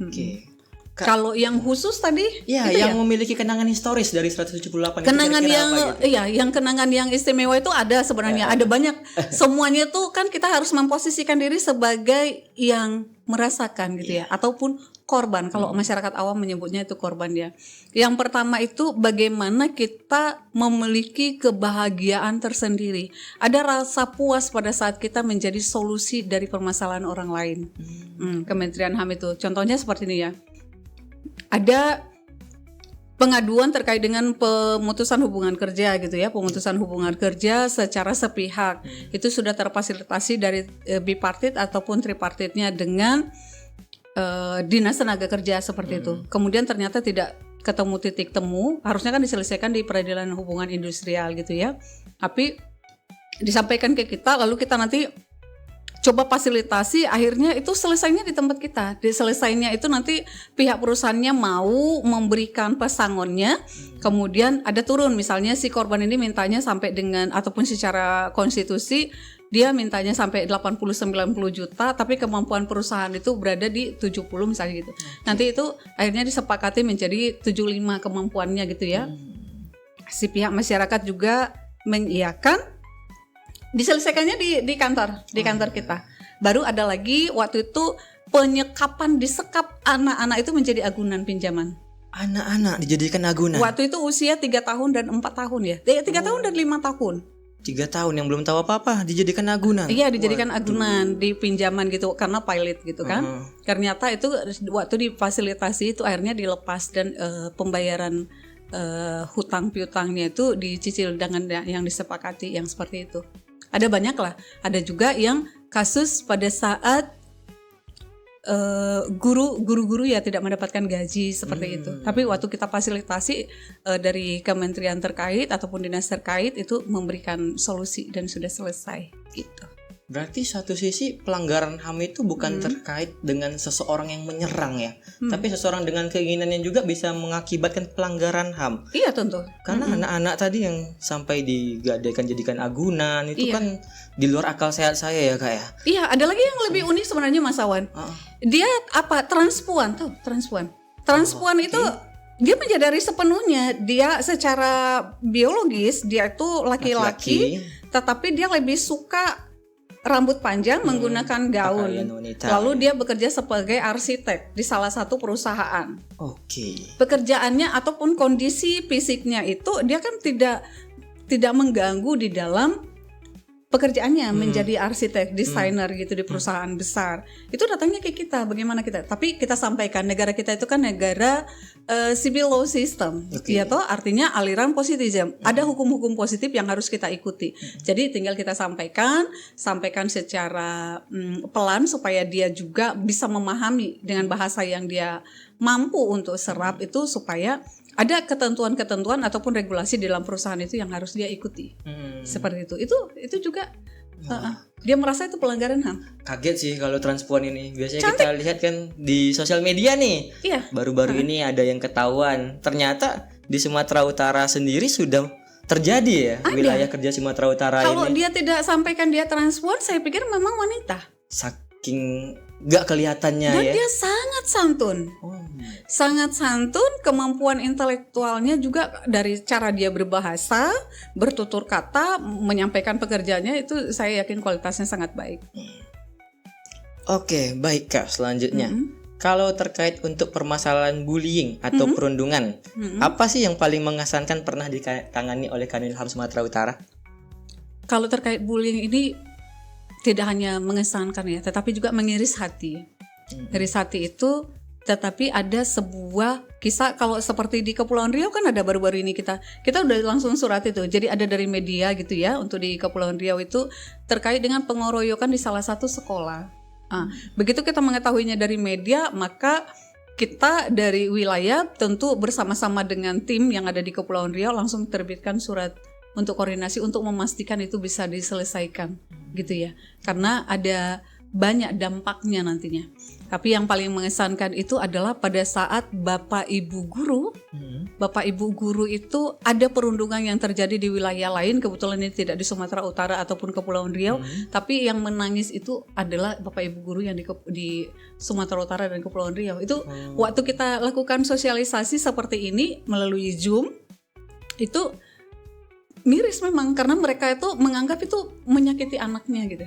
Oke. Kalau yang khusus tadi Ya, itu yang memiliki kenangan historis dari 178 kenangan itu kira-kira yang apa gitu? yang kenangan yang istimewa itu ada sebenarnya, ada banyak. Semuanya tuh kan kita harus memposisikan diri sebagai yang merasakan gitu ya, ataupun korban. Kalau masyarakat awam menyebutnya itu korban ya. Yang pertama itu bagaimana kita memiliki kebahagiaan tersendiri. Ada rasa puas pada saat kita menjadi solusi dari permasalahan orang lain. Kementerian HAM itu contohnya seperti ini ya. Ada pengaduan terkait dengan pemutusan hubungan kerja gitu ya, pemutusan hubungan kerja secara sepihak. Itu sudah terfasilitasi dari bipartit ataupun tripartitnya dengan Dinas Tenaga Kerja seperti itu. Kemudian ternyata tidak ketemu titik temu, harusnya kan diselesaikan di Peradilan Hubungan Industrial gitu ya. Tapi disampaikan ke kita, lalu kita nanti coba fasilitasi, akhirnya itu selesainya di tempat kita. Selesainya itu nanti pihak perusahaannya mau memberikan pesangonnya, kemudian ada turun, misalnya si korban ini mintanya sampai dengan, ataupun secara konstitusi dia mintanya sampai 80-90 juta, tapi kemampuan perusahaan itu berada di 70 misalnya gitu. Nanti itu akhirnya disepakati menjadi 75 kemampuannya gitu ya. Si pihak masyarakat juga mengiyakan, diselesaikannya di kantor kita. Baru ada lagi waktu itu penyekapan, disekap anak-anak itu menjadi agunan pinjaman. Anak-anak dijadikan agunan. Waktu itu usia 3 tahun dan 4 tahun ya. 3 tahun dan 5 tahun. 3 tahun yang belum tahu apa-apa dijadikan agunan. Iya, dijadikan agunan di pinjaman gitu karena pilot gitu kan. Ternyata itu waktu difasilitasi itu akhirnya dilepas dan pembayaran hutang piutangnya itu dicicil dengan yang disepakati yang seperti itu. Ada banyak lah. Ada juga yang kasus pada saat guru-guru ya tidak mendapatkan gaji seperti itu. Tapi waktu kita fasilitasi dari kementerian terkait ataupun dinas terkait itu memberikan solusi dan sudah selesai gitu. Berarti satu sisi pelanggaran HAM itu bukan terkait dengan seseorang yang menyerang ya, tapi seseorang dengan keinginannya juga bisa mengakibatkan pelanggaran HAM. Iya tentu. Karena anak-anak tadi yang sampai digadaikan jadikan agunan itu kan di luar akal sehat saya ya Kak ya. Iya, ada lagi yang lebih unik sebenarnya Mas Awan. Dia apa? Transpuan tuh, transpuan. Transpuan itu dia menyadari sepenuhnya dia secara biologis dia itu laki-laki, tetapi dia lebih suka rambut panjang menggunakan gaun. Lalu dia bekerja sebagai arsitek di salah satu perusahaan. Pekerjaannya ataupun kondisi fisiknya itu dia kan tidak mengganggu di dalam pekerjaannya menjadi arsitek, desainer gitu di perusahaan besar. Itu datangnya ke kita, bagaimana kita? Tapi kita sampaikan negara kita itu kan negara civil law system, ya toh artinya aliran positivism. Ada hukum-hukum positif yang harus kita ikuti. Jadi tinggal kita sampaikan secara pelan supaya dia juga bisa memahami dengan bahasa yang dia mampu untuk serap itu supaya ada ketentuan-ketentuan ataupun regulasi di dalam perusahaan itu yang harus dia ikuti. Seperti itu. Itu juga dia merasa itu pelanggaran HAM. Kaget sih kalau transpuan ini. Biasanya kita lihat kan di sosial media nih. Iya. Baru-baru ini ada yang ketahuan. Ternyata di Sumatera Utara sendiri sudah terjadi ya wilayah kerja Sumatera Utara Kalau ini. dia tidak sampaikan dia transpuan, saya pikir memang wanita. Saking gak kelihatannya Dan ya. dia sangat santun. Sangat santun, kemampuan intelektualnya juga dari cara dia berbahasa, bertutur kata, menyampaikan pekerjaannya itu saya yakin kualitasnya sangat baik. Oke, baik Kak, selanjutnya. Kalau terkait untuk permasalahan bullying atau perundungan, apa sih yang paling mengesankan pernah ditangani oleh Kanwil HAM Sumatera Utara? Kalau terkait bullying ini tidak hanya mengesankan ya, tetapi juga mengiris hati. Iris hati itu, tetapi ada sebuah kisah kalau seperti di Kepulauan Riau kan ada baru-baru ini kita udah langsung surat itu. Jadi ada dari media gitu ya untuk di Kepulauan Riau itu terkait dengan pengoroyokan di salah satu sekolah. Begitu kita mengetahuinya dari media, maka kita dari wilayah tentu bersama-sama dengan tim yang ada di Kepulauan Riau langsung terbitkan surat untuk koordinasi untuk memastikan itu bisa diselesaikan gitu ya, karena ada banyak dampaknya nantinya. Tapi yang paling mengesankan itu adalah pada saat Bapak Ibu Guru itu ada perundungan yang terjadi di wilayah lain, kebetulan ini tidak di Sumatera Utara ataupun Kepulauan Riau, tapi yang menangis itu adalah Bapak Ibu Guru yang di Sumatera Utara dan Kepulauan Riau. Itu waktu kita lakukan sosialisasi seperti ini melalui Zoom, itu miris memang karena mereka itu menganggap itu menyakiti anaknya gitu.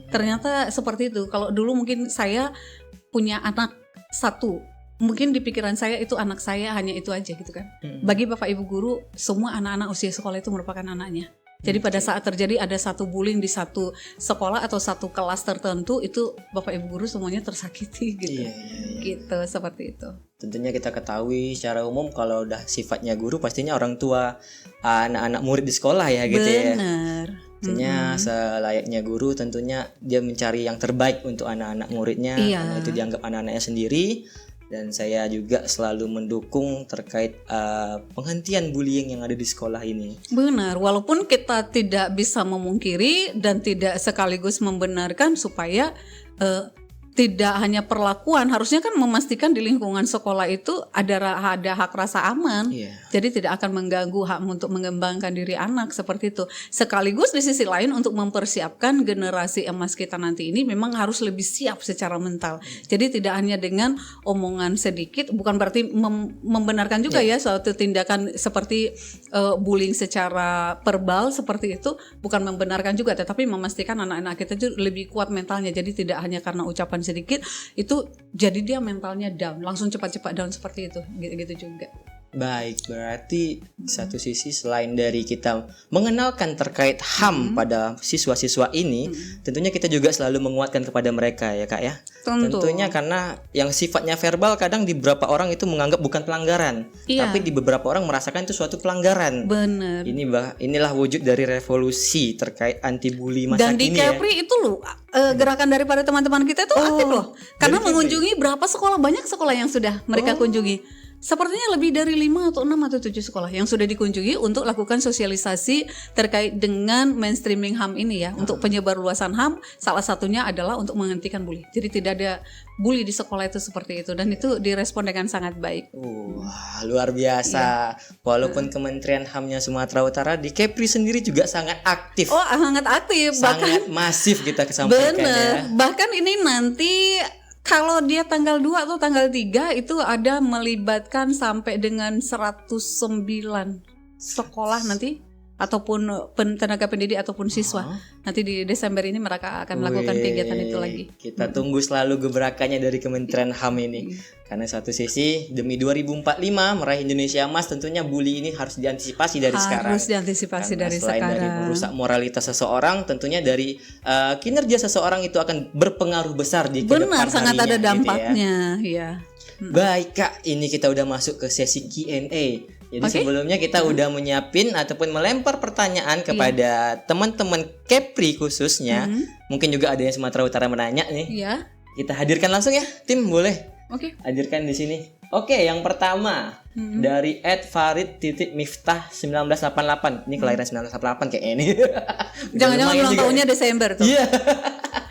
Ternyata seperti itu. Kalau dulu mungkin saya punya anak satu, mungkin di pikiran saya itu anak saya hanya itu aja gitu kan. Bagi Bapak Ibu Guru, semua anak-anak usia sekolah itu merupakan anaknya. Jadi pada saat terjadi ada satu bullying di satu sekolah atau satu kelas tertentu, itu Bapak Ibu Guru semuanya tersakiti gitu. Gitu, seperti itu. Tentunya kita ketahui secara umum kalau udah sifatnya guru pastinya orang tua anak-anak murid di sekolah ya gitu ya. Benar. Tentunya selayaknya guru tentunya dia mencari yang terbaik untuk anak-anak muridnya, karena itu dianggap anak-anaknya sendiri. Dan saya juga selalu mendukung terkait penghentian bullying yang ada di sekolah ini. Benar, walaupun kita tidak bisa memungkiri dan tidak sekaligus membenarkan supaya tidak hanya perlakuan, harusnya kan memastikan di lingkungan sekolah itu ada hak rasa aman. Jadi tidak akan mengganggu hak untuk mengembangkan diri anak seperti itu. Sekaligus di sisi lain untuk mempersiapkan generasi emas kita nanti ini memang harus lebih siap secara mental. Jadi tidak hanya dengan omongan sedikit, bukan berarti membenarkan juga ya suatu tindakan seperti bullying secara verbal seperti itu, bukan membenarkan juga, tetapi memastikan anak-anak kita itu lebih kuat mentalnya. Jadi tidak hanya karena ucapan sedikit itu jadi dia mentalnya down, langsung cepat-cepat down seperti itu, gitu juga. Baik, berarti di satu sisi selain dari kita mengenalkan terkait HAM pada siswa-siswa ini, tentunya kita juga selalu menguatkan kepada mereka ya Kak ya. Tentu. Tentunya karena yang sifatnya verbal kadang di beberapa orang itu menganggap bukan pelanggaran, Iya. tapi di beberapa orang merasakan itu suatu pelanggaran. Bener. Inilah wujud dari revolusi terkait anti bully masa Dan di kini ya. Kepri itu loh gerakan daripada teman-teman kita itu aktif loh. Karena dari Kepri. mengunjungi berapa sekolah, banyak sekolah yang sudah mereka kunjungi. Sepertinya lebih dari 5 atau 6 atau 7 sekolah yang sudah dikunjungi untuk lakukan sosialisasi terkait dengan mainstreaming HAM ini ya. Untuk penyebar luasan HAM, salah satunya adalah untuk menghentikan bully. Jadi tidak ada bully di sekolah itu seperti itu. Dan itu direspon dengan sangat baik. Wah, luar biasa. Walaupun Kementerian HAM-nya Sumatera Utara, di Kepri sendiri juga sangat aktif. Oh, sangat aktif. Sangat masif kita kesampaikan ya. Bener. Bahkan ini nanti kalau dia tanggal 2 atau tanggal 3 itu ada melibatkan sampai dengan 109 sekolah nanti ataupun tenaga pendidik ataupun siswa. Nanti di Desember ini mereka akan melakukan kegiatan itu lagi. Kita tunggu selalu gebrakannya dari Kementerian HAM ini. Karena satu sisi demi 2045 meraih Indonesia Emas, tentunya bully ini harus diantisipasi dari sekarang. Harus diantisipasi Karena dari selain sekarang. dari merusak moralitas seseorang, tentunya dari kinerja seseorang itu akan berpengaruh besar di kedepan Benar, sangat harinya, ada gitu ya. dampaknya, ya. Baik Kak, ini kita udah masuk ke sesi Q&A. Jadi Oke. sebelumnya kita udah menyiapin ataupun melempar pertanyaan kepada teman-teman Kepri khususnya. Mungkin juga ada yang Sumatera Utara menanya nih. Iya. Kita hadirkan langsung ya, tim boleh Oke. hadirkan di sini. Oke, yang pertama dari @farid_miftah 1988. Ini kelahiran 1988 kayak ini. Jangan-jangan Lumayan ulang juga. tahunnya Desember tuh. Iya.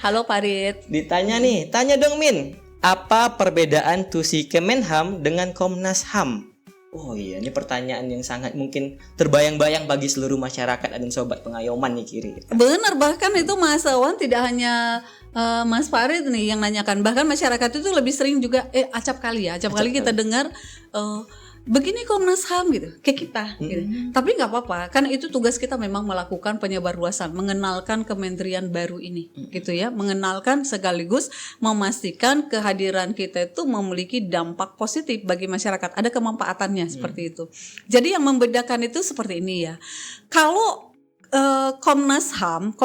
Halo Farid. Ditanya nih, tanya dong Min. Apa perbedaan tusi Kemenham dengan Komnas HAM? Oh iya, ini pertanyaan yang sangat mungkin terbayang-bayang bagi seluruh masyarakat dan sobat pengayoman nih Kiri. Benar, bahkan itu Mas Awan tidak hanya Mas Farid nih yang nanyakan, bahkan masyarakat itu lebih sering juga acap kali kita dengar begini Komnas HAM gitu kayak kita gitu. Tapi nggak apa-apa, karena itu tugas kita memang melakukan penyebarluasan, mengenalkan kementerian baru ini gitu ya, mengenalkan sekaligus memastikan kehadiran kita itu memiliki dampak positif bagi masyarakat, ada kemanfaatannya seperti itu. Jadi yang membedakan itu seperti ini ya. Kalau Komnas HAM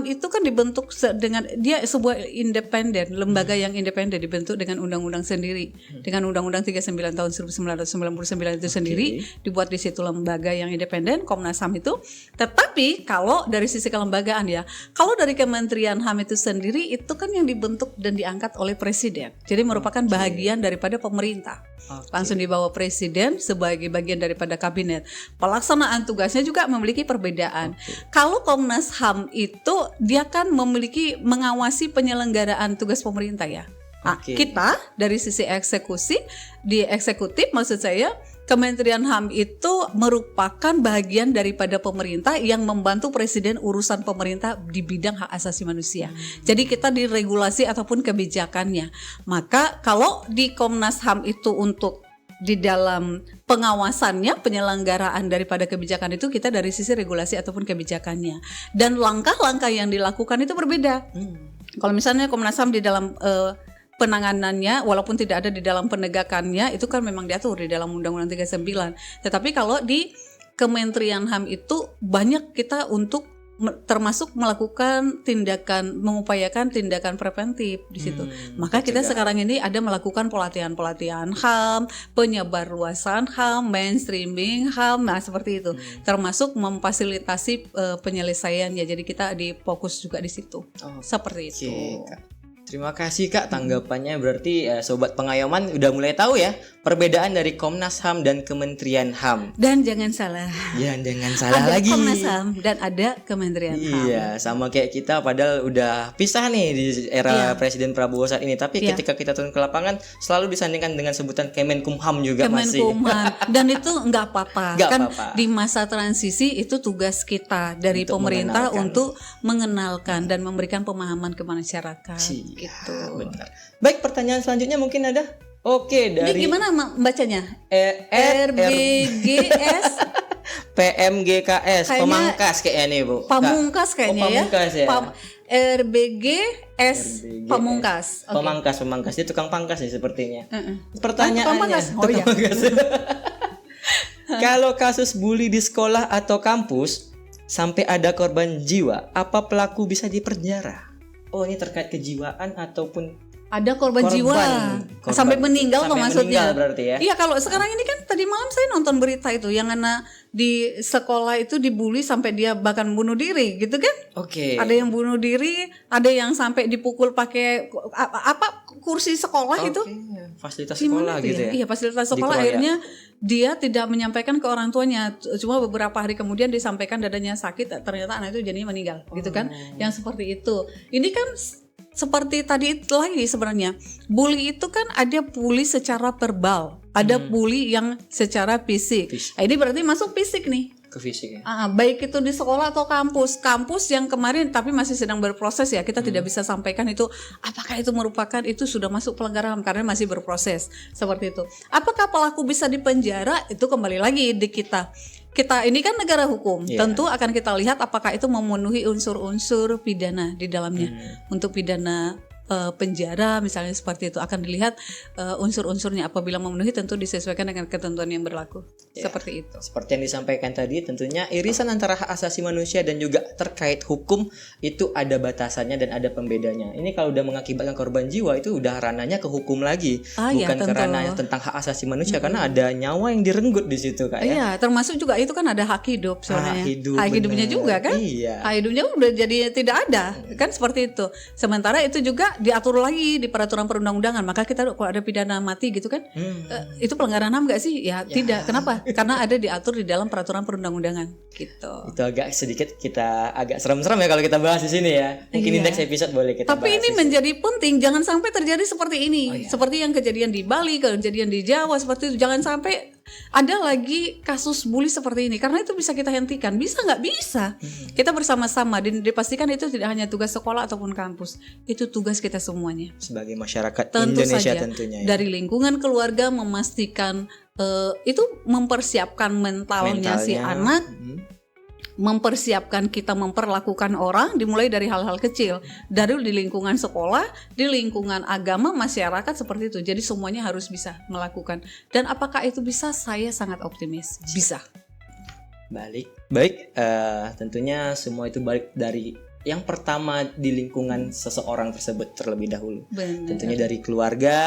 itu kan dibentuk dengan dia sebuah independen, lembaga yang independen dibentuk dengan undang-undang sendiri, dengan Undang-Undang 39 tahun 1999 itu sendiri, dibuat di situ lembaga yang independen Komnas HAM itu. Tetapi kalau dari sisi kelembagaan ya, kalau dari Kementerian HAM itu sendiri itu kan yang dibentuk dan diangkat oleh Presiden. Jadi merupakan bahagian daripada pemerintah. Langsung dibawa Presiden sebagai bagian daripada kabinet. Pelaksanaan tugasnya juga memiliki perbedaan. Kalau Komnas HAM itu dia kan memiliki mengawasi penyelenggaraan tugas pemerintah ya. Nah, kita dari sisi eksekusi, di eksekutif maksud saya, Kementerian HAM itu merupakan bagian daripada pemerintah yang membantu Presiden urusan pemerintah di bidang hak asasi manusia. Jadi kita di regulasi ataupun kebijakannya. Maka kalau di Komnas HAM itu untuk di dalam pengawasannya, penyelenggaraan daripada kebijakan itu kita dari sisi regulasi ataupun kebijakannya. Dan langkah-langkah yang dilakukan itu berbeda. Kalau misalnya Komnas HAM di dalam penanganannya, walaupun tidak ada di dalam penegakannya, itu kan memang diatur di dalam Undang-Undang 39. Tetapi kalau di Kementerian HAM itu banyak kita untuk termasuk melakukan tindakan, mengupayakan tindakan preventif di situ. Maka kita sekarang ini ada melakukan pelatihan-pelatihan HAM, penyebarluasan HAM, mainstreaming HAM, nah seperti itu. Termasuk memfasilitasi penyelesaiannya. Jadi kita difokus juga di situ. Seperti itu. Kak. Terima kasih Kak tanggapannya. Berarti sobat pengayoman udah mulai tahu ya perbedaan dari Komnas HAM dan Kementerian HAM. Dan jangan salah. Ya, jangan salah ada lagi. Komnas HAM dan ada Kementerian HAM. Iya, sama kayak kita padahal udah pisah nih di era Presiden Prabowo saat ini. Tapi ketika kita turun ke lapangan selalu disandingkan dengan sebutan Kemenkumham juga masih. Kemenkumham. Dan itu nggak apa-apa. Kan di masa transisi itu tugas kita dari untuk pemerintah untuk mengenalkan dan memberikan pemahaman ke masyarakat. Gitu. Benar. Baik, pertanyaan selanjutnya mungkin ada. Oke, dari ini gimana bacanya? RBGS PMGKS Kayaknya Pemangkas kayaknya nih Bu. Pamungkas kayaknya Pamungkas ya. RBGS Pamungkas. Pemangkas dia tukang pangkas nih sepertinya. Pertanyaannya pangkas. Oh, iya. pangkas. Kalau kasus bully di sekolah atau kampus sampai ada korban jiwa, apa pelaku bisa dipenjara? Oh, ini terkait kejiwaan ataupun Ada korban jiwa korban. sampai meninggal kok Sampai maksudnya. meninggal berarti ya? Iya, kalau sekarang ini kan tadi malam saya nonton berita itu yang anak di sekolah itu dibully sampai dia bahkan bunuh diri gitu kan? Oke. Ada yang bunuh diri, ada yang sampai dipukul pakai apa kursi sekolah itu. Oke, fasilitas Gimana sekolah tuh gitu ya? Iya, fasilitas sekolah Dikeroyak. akhirnya dia tidak menyampaikan ke orang tuanya. Cuma beberapa hari kemudian disampaikan dadanya sakit, ternyata anak itu jadinya meninggal, gitu kan? Yang seperti itu. Ini kan seperti tadi itu lagi sebenarnya. Bully itu kan ada bully secara verbal, ada bully yang secara fisik. Nah, ini berarti masuk fisik nih. Ke fisik ya? Baik itu di sekolah atau kampus yang kemarin tapi masih sedang berproses ya, kita tidak bisa sampaikan itu apakah itu merupakan itu sudah masuk pelanggaran HAM karena masih berproses seperti itu. Apakah pelaku bisa dipenjara, itu kembali lagi di kita ini kan negara hukum, tentu akan kita lihat apakah itu memenuhi unsur-unsur pidana di dalamnya. Untuk pidana penjara misalnya seperti itu akan dilihat unsur-unsurnya, apabila memenuhi tentu disesuaikan dengan ketentuan yang berlaku. Seperti itu. Seperti yang disampaikan tadi, tentunya irisan antara hak asasi manusia dan juga terkait hukum itu ada batasannya dan ada pembedanya. Ini kalau udah mengakibatkan korban jiwa itu udah ranahnya ke hukum lagi, bukan ke ranah tentang hak asasi manusia karena ada nyawa yang direnggut di situ Kak ya. Iya, termasuk juga itu kan ada hak hidup sebenarnya. Hak hidupnya bener. juga kan? Iya. Hak hidupnya udah jadi tidak ada, kan seperti itu. Sementara itu juga diatur lagi di peraturan perundang-undangan. Maka kita kalau ada pidana mati gitu kan, itu pelanggaran HAM nggak sih? Ya, tidak. Kenapa? Karena ada diatur di dalam peraturan perundang-undangan. Gitu. Itu agak sedikit kita agak serem-serem ya kalau kita bahas di sini ya. Mungkin next episode boleh kita Tapi bahas. ini menjadi penting, jangan sampai terjadi seperti ini. Seperti yang kejadian di Bali, kejadian di Jawa seperti itu. Jangan sampai ada lagi kasus bully seperti ini, karena itu bisa kita hentikan. Bisa nggak? Bisa. Kita bersama-sama dan dipastikan itu tidak hanya tugas sekolah ataupun kampus, itu tugas kita semuanya sebagai masyarakat tentu Indonesia saja. tentunya ya. Dari lingkungan keluarga memastikan itu mempersiapkan mentalnya si anak, mempersiapkan kita memperlakukan orang dimulai dari hal-hal kecil, dari di lingkungan sekolah, di lingkungan agama, masyarakat seperti itu. Jadi semuanya harus bisa melakukan. Dan apakah itu bisa? Saya sangat optimis bisa. Baik, tentunya semua itu balik dari yang pertama di lingkungan seseorang tersebut terlebih dahulu. Benar. Tentunya dari keluarga,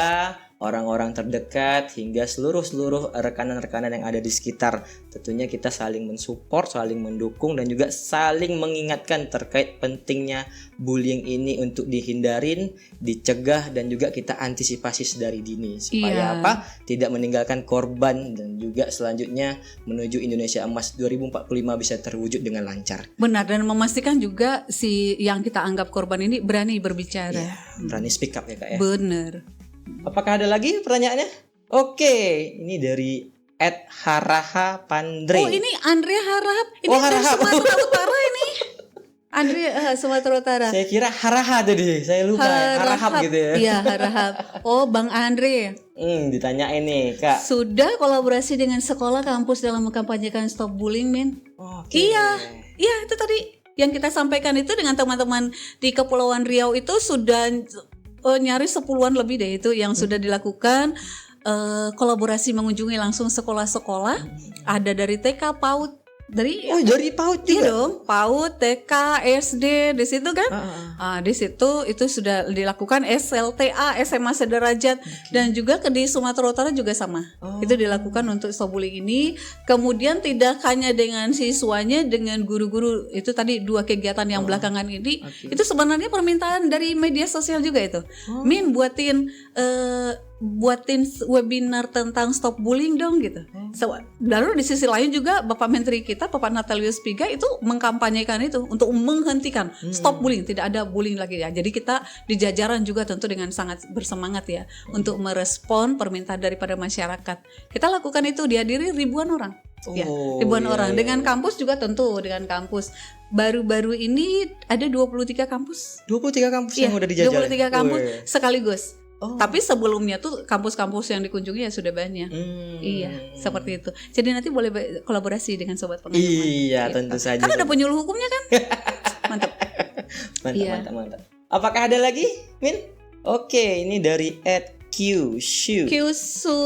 orang-orang terdekat hingga seluruh rekanan-rekanan yang ada di sekitar. Tentunya kita saling mensupport, saling mendukung dan juga saling mengingatkan terkait pentingnya bullying ini untuk dihindarin, dicegah dan juga kita antisipasi sedari dini supaya tidak meninggalkan korban dan juga selanjutnya menuju Indonesia Emas 2045 bisa terwujud dengan lancar. Benar, dan memastikan juga si yang kita anggap korban ini berani berbicara. Berani speak up ya Kak ya. Benar. Apakah ada lagi pertanyaannya? Oke, ini dari @haraha Pandre. Oh, ini Andrea Harahap. Ini Oh, dari Harahap. Sumatera Utara ini. Andrea Sumatera Utara. Saya kira haraha tadi, saya lupa. Harahap gitu ya. Iya, Harahap. Oh, Bang Andre. Ditanyain nih Kak. Sudah kolaborasi dengan sekolah kampus dalam mengkampanyekan stop bullying, men? Oke. Iya, itu tadi yang kita sampaikan itu dengan teman-teman di Kepulauan Riau itu sudah nyaris 10-an lebih deh itu yang sudah dilakukan. Kolaborasi mengunjungi langsung sekolah-sekolah, ada dari TK, PAUD, dari PAUD iya juga. dong, PAUD, TK, SD di situ kan. Di situ itu sudah dilakukan SLTA, SMA sederajat, dan juga di Sumatera Utara juga sama. Itu dilakukan untuk stop bullying ini. Kemudian tidak hanya dengan siswanya, dengan guru-guru, itu tadi 2 kegiatan yang belakangan ini. Itu sebenarnya permintaan dari media sosial juga itu. Min buatin webinar tentang stop bullying dong gitu. Lalu di sisi lain juga Bapak Menteri kita, Bapak Natalius Pigai itu mengkampanyekan itu untuk menghentikan stop bullying, tidak ada bullying lagi ya. Jadi kita di jajaran juga tentu dengan sangat bersemangat ya untuk merespon permintaan daripada masyarakat. Kita lakukan itu dihadiri ribuan orang. Ribuan orang. Dengan kampus juga tentu dengan kampus. Baru-baru ini ada 23 kampus. 23 kampus yang udah dijajal. 23 kampus sekaligus. Tapi sebelumnya tuh kampus-kampus yang dikunjungi ya sudah banyak. Iya, seperti itu. Jadi nanti boleh kolaborasi dengan sobat pengalaman. Iya, gitu. Tentu saja. Kan ada penyuluh hukumnya kan? Mantap. Mantap. Apakah ada lagi, Min? Oke, ini dari @qsu. Qsu.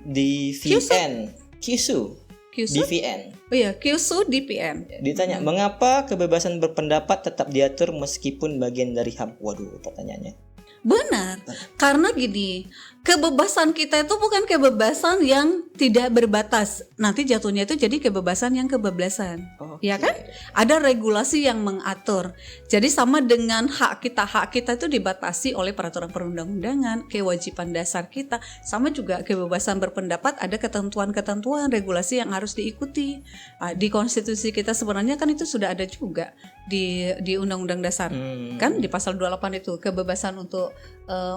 DVN. Qsu. Kyushu? DVN. Oh iya, Kyushu DPN. Ditanya, mengapa kebebasan berpendapat tetap diatur meskipun bagian dari HAM? Waduh, pertanyaannya. Benar, karena gini, kebebasan kita itu bukan kebebasan yang tidak berbatas. Nanti jatuhnya itu jadi kebebasan yang kebablasan. Ya kan? Ada regulasi yang mengatur. Jadi sama dengan hak kita itu dibatasi oleh peraturan perundang-undangan, kewajiban dasar kita. Sama juga kebebasan berpendapat, ada ketentuan-ketentuan, regulasi yang harus diikuti. Di konstitusi kita sebenarnya kan itu sudah ada juga di Undang-Undang Dasar. Kan di pasal 28 itu kebebasan untuk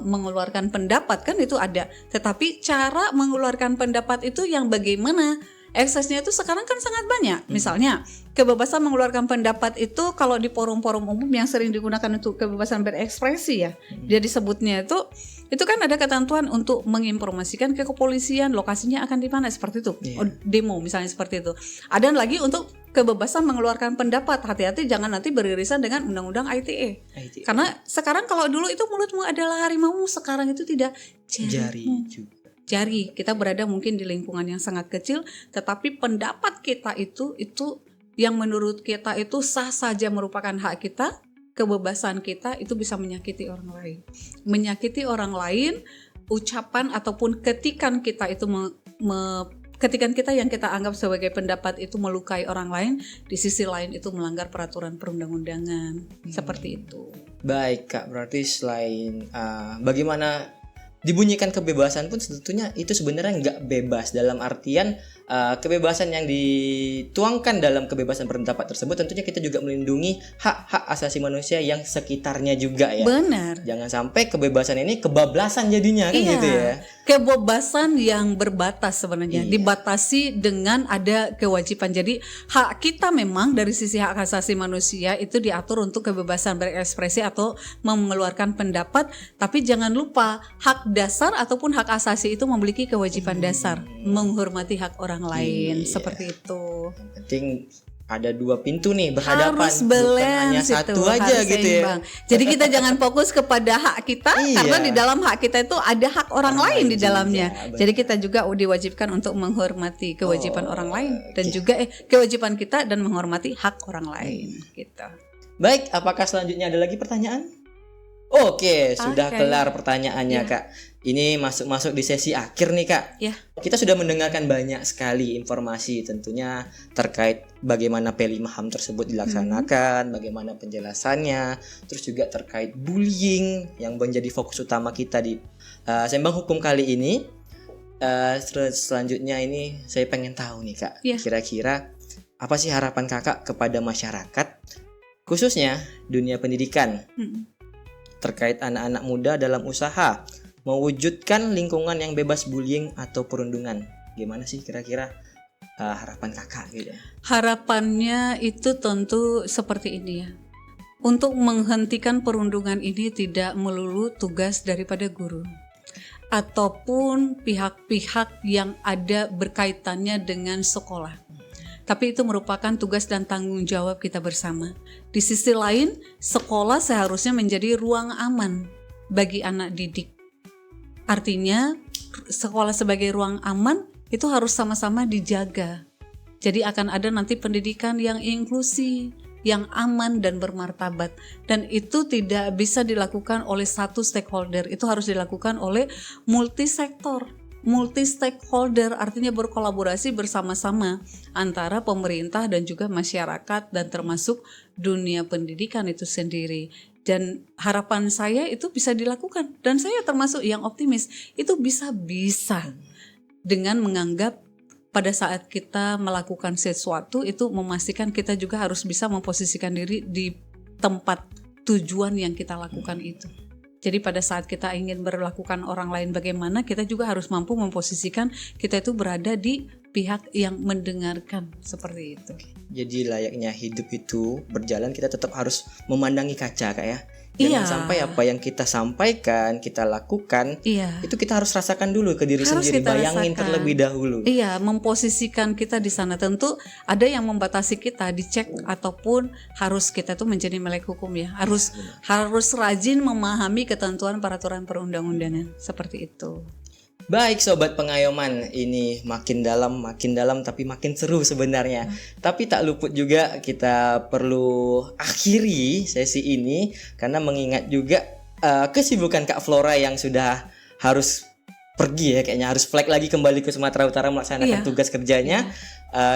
mengeluarkan pendapat kan itu ada. Tetapi cara mengeluarkan pendapat itu yang bagaimana? Eksesnya itu sekarang kan sangat banyak. Misalnya kebebasan mengeluarkan pendapat itu kalau di forum-forum umum yang sering digunakan untuk kebebasan berekspresi ya. Dia disebutnya itu kan ada ketentuan untuk menginformasikan ke kepolisian lokasinya akan di mana seperti itu. Demo misalnya seperti itu. Ada lagi untuk kebebasan mengeluarkan pendapat. Hati-hati jangan nanti beririsan dengan undang-undang ITE. Karena sekarang kalau dulu itu mulutmu adalah harimau, sekarang itu tidak jari. Kita berada mungkin di lingkungan yang sangat kecil, tetapi pendapat kita itu yang menurut kita itu sah saja merupakan hak kita, kebebasan kita itu bisa menyakiti orang lain. Menyakiti orang lain, ucapan ataupun ketikan kita itu ketikan kita yang kita anggap sebagai pendapat itu melukai orang lain, di sisi lain itu melanggar peraturan perundang-undangan. Seperti itu. Baik Kak, berarti selain bagaimana dibunyikan kebebasan pun tentunya itu sebenarnya nggak bebas dalam artian kebebasan yang dituangkan dalam kebebasan berpendapat tersebut tentunya kita juga melindungi hak-hak asasi manusia yang sekitarnya juga ya. Benar. Jangan sampai kebebasan ini kebablasan jadinya kan gitu ya. Kebebasan yang berbatas sebenarnya dibatasi dengan ada kewajiban. Jadi hak kita memang dari sisi hak asasi manusia itu diatur untuk kebebasan berekspresi atau mengeluarkan pendapat, tapi jangan lupa hak dasar ataupun hak asasi itu memiliki kewajiban dasar menghormati hak orang lain seperti itu. Yang penting ada dua pintu nih berhadapan, harus balance, bukan hanya satu aja gitu seimbang. Ya. Jadi kita jangan fokus kepada hak kita karena di dalam hak kita itu ada hak orang lain di dalamnya. Jadi kita juga diwajibkan untuk menghormati kewajiban orang lain dan juga kewajiban kita dan menghormati hak orang lain gitu. Baik, apakah selanjutnya ada lagi pertanyaan? Oke, sudah kelar pertanyaannya Kak. Ini masuk di sesi akhir nih Kak. Kita sudah mendengarkan banyak sekali informasi tentunya terkait bagaimana P5 HAM tersebut dilaksanakan, bagaimana penjelasannya, terus juga terkait bullying yang menjadi fokus utama kita di Sembang Hukum kali ini. Selanjutnya ini saya pengen tahu nih Kak, kira-kira apa sih harapan Kakak kepada masyarakat, khususnya dunia pendidikan, terkait anak-anak muda dalam usaha mewujudkan lingkungan yang bebas bullying atau perundungan. Gimana sih kira-kira harapan Kakak gitu? Harapannya itu tentu seperti ini ya. Untuk menghentikan perundungan ini tidak melulu tugas daripada guru ataupun pihak-pihak yang ada berkaitannya dengan sekolah. Tapi itu merupakan tugas dan tanggung jawab kita bersama. Di sisi lain, sekolah seharusnya menjadi ruang aman bagi anak didik. Artinya, sekolah sebagai ruang aman itu harus sama-sama dijaga. Jadi akan ada nanti pendidikan yang inklusi, yang aman dan bermartabat. Dan itu tidak bisa dilakukan oleh satu stakeholder, itu harus dilakukan oleh multisektor. Multi-stakeholder artinya berkolaborasi bersama-sama antara pemerintah dan juga masyarakat dan termasuk dunia pendidikan itu sendiri. Dan harapan saya itu bisa dilakukan dan saya termasuk yang optimis itu bisa dengan menganggap pada saat kita melakukan sesuatu itu memastikan kita juga harus bisa memposisikan diri di tempat tujuan yang kita lakukan itu. Jadi pada saat kita ingin berlakukan orang lain bagaimana, kita juga harus mampu memposisikan kita itu berada di pihak yang mendengarkan, seperti itu. Jadi layaknya hidup itu berjalan, kita tetap harus memandangi kaca Kak ya. Jangan sampai apa yang kita sampaikan, kita lakukan, itu kita harus rasakan dulu ke diri sendiri, bayangin terlebih dahulu. Memposisikan kita di sana. Tentu ada yang membatasi kita, dicek ataupun harus kita tuh menjadi melek hukum ya. Harus rajin memahami ketentuan peraturan perundang-undangan seperti itu. Baik sobat pengayoman, ini makin dalam tapi makin seru sebenarnya. Tapi tak luput juga kita perlu akhiri sesi ini karena mengingat juga kesibukan Kak Flora yang sudah harus pergi ya, kayaknya harus flag lagi kembali ke Sumatera Utara melaksanakan tugas kerjanya.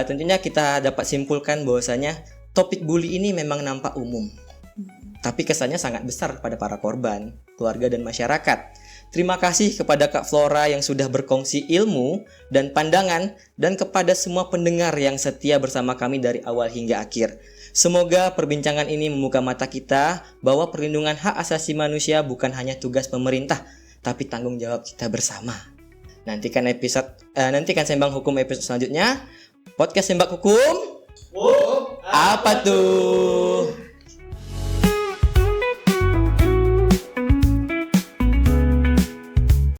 Tentunya kita dapat simpulkan bahwasanya topik bully ini memang nampak umum, tapi kesannya sangat besar pada para korban, keluarga dan masyarakat. Terima kasih kepada Kak Flora yang sudah berkongsi ilmu dan pandangan, dan kepada semua pendengar yang setia bersama kami dari awal hingga akhir. Semoga perbincangan ini membuka mata kita bahwa perlindungan hak asasi manusia bukan hanya tugas pemerintah, tapi tanggung jawab kita bersama. Nantikan Sembang Hukum episode selanjutnya. Podcast Sembang Hukum. Apa tuh?